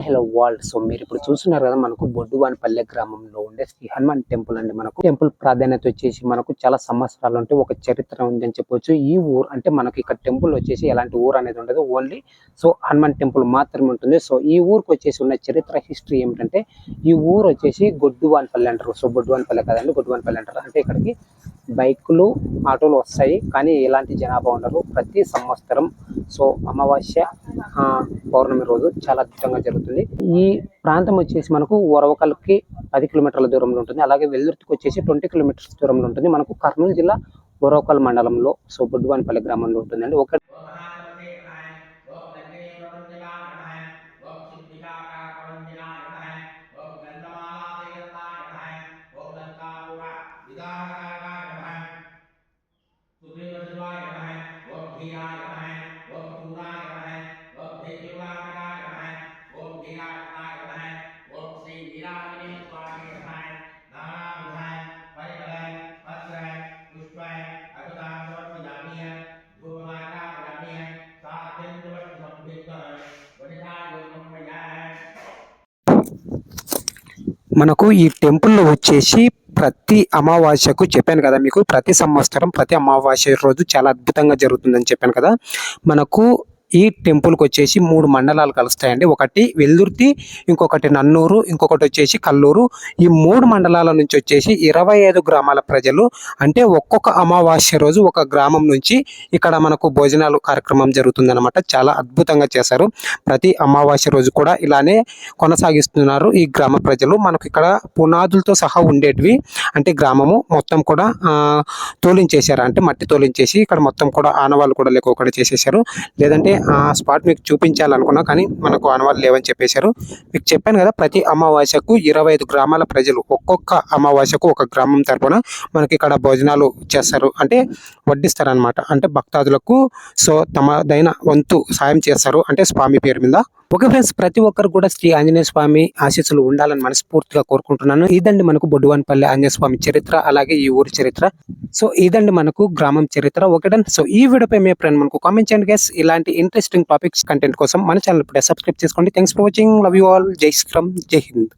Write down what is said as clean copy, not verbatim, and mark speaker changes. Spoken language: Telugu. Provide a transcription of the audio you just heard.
Speaker 1: Hello world. సో మీరు ఇప్పుడు చూస్తున్నారు కదా, మనకు బొడ్డువానిపల్లె గ్రామంలో ఉండే శ్రీ హనుమాన్ టెంపుల్ అండి. మనకు టెంపుల్ ప్రాధాన్యత వచ్చేసి మనకు చాలా సంవత్సరాలు ఉంటే ఒక చరిత్ర ఉంది అని చెప్పొచ్చు. ఈ ఊరు అంటే మనకి ఇక్కడ టెంపుల్ వచ్చేసి ఎలాంటి ఊరు అనేది ఉండదు, ఓన్లీ సో హనుమాన్ టెంపుల్ మాత్రమే ఉంటుంది. సో ఈ ఊరికి వచ్చేసి ఉన్న చరిత్ర హిస్టరీ ఏమిటంటే, ఈ ఊరు వచ్చేసి గొడ్డువానిపల్లె అంటారు. సో బొడ్డువానిపల్లె కదండి, గొడ్డువానిపల్లె అంటారు. అంటే ఇక్కడికి బైకులు ఆటోలు వస్తాయి, కానీ ఎలాంటి జనాభా ఉండరు. ప్రతి సంవత్సరం సో అమావాస్య పౌర్ణమి రోజు చాలా అద్భుతంగా జరుగుతుంది. ఈ ప్రాంతం వచ్చేసి మనకు వరవకల్కి 10 కిలోమీటర్ల దూరంలో ఉంటుంది. అలాగే వెల్దుర్తికి వచ్చేసి 20 కిలోమీటర్స్ దూరంలో ఉంటుంది. మనకు కర్నూలు జిల్లా వరవకల్ మండలంలో సో బొడ్డువానిపల్లి గ్రామంలో ఉంటుందండి. ఒక
Speaker 2: सुग्रीवसुवाय नमः ओम धीराय नमः ओम शूराय नमः ओम धिज्युलाटकाय नमः ओम धीराटकाय नमः ओम श्री वीरांजने स्वामी नमः नानाविधाय परिमलं वस्त्रं पुष्पं अगतां समर्पयामि धूपमार्गापयामि सात्यन्तवस्तु संभिक्तः वनितायोगमया।
Speaker 1: మనకు ఈ టెంపుల్లో వచ్చేసి ప్రతి అమావాస్యకు చెప్పాను కదా మీకు, ప్రతి సంవత్సరం ప్రతి అమావాస్య రోజు చాలా అద్భుతంగా జరుగుతుందని చెప్పాను కదా. మనకు ఈ టెంపుల్కి వచ్చేసి 3 మండలాలు కలుస్తాయండి. ఒకటి వెల్దుర్తి, ఇంకొకటి నన్నూరు, ఇంకొకటి వచ్చేసి కల్లూరు. ఈ 3 మండలాల నుంచి వచ్చేసి 25 గ్రామాల ప్రజలు, అంటే ఒక్కొక్క అమావాస్య రోజు ఒక గ్రామం నుంచి ఇక్కడ మనకు భోజనాలు కార్యక్రమం జరుగుతుందన్నమాట. చాలా అద్భుతంగా చేశారు. ప్రతి అమావాస్య రోజు కూడా ఇలానే కొనసాగిస్తున్నారు ఈ గ్రామ ప్రజలు. మనకు ఇక్కడ పునాదులతో సహా ఉండేటివి, అంటే గ్రామము మొత్తం కూడా తోలించేశారు, అంటే మట్టి తోలించేసి ఇక్కడ మొత్తం కూడా ఆనవాళ్ళు కూడా లేకుండా చేసేసారు. లేదంటే ఆ స్పాట్ మీకు చూపించాలనుకున్నా కానీ మనకు ఆనవాళ్ళు లేవని చెప్పేశారు. మీకు చెప్పాను కదా, ప్రతి అమావాస్యకు 25 గ్రామాల ప్రజలు ఒక్కొక్క అమావాస్యకు ఒక గ్రామం తరపున మనకి ఇక్కడ భోజనాలు చేస్తారు, అంటే వడ్డిస్తారు అనమాట. అంటే భక్తాదులకు సో తమదైన వంతు సాయం చేస్తారు, అంటే స్వామి పేరు మీద. ఓకే ఫ్రెండ్స్, ప్రతి ఒక్కరు కూడా శ్రీ ఆంజనేయ స్వామి ఆశీస్సులు ఉండాలని మనస్ఫూర్తిగా కోరుకుంటున్నాను. ఇదండి మనకు బొడ్డువానిపల్లి ఆంజనేయ స్వామి చరిత్ర, అలాగే ఈ ఊరి చరిత్ర. సో ఇదండి మనకు గ్రామం చరిత్ర. Okay done. సో ఈ వీడియోపై మీ ఫ్రెండ్ మనకు కామెంట్ చేయండి గైస్. ఇలాంటి ఇంట్రెస్టింగ్ టాపిక్స్ కంటెంట్ కోసం మన ఛానల్ ఇప్పుడే సబ్స్క్రైబ్ చేసుకోండి. Thanks for watching. Love you all. జై శ్రీరామ్, జై హింద్.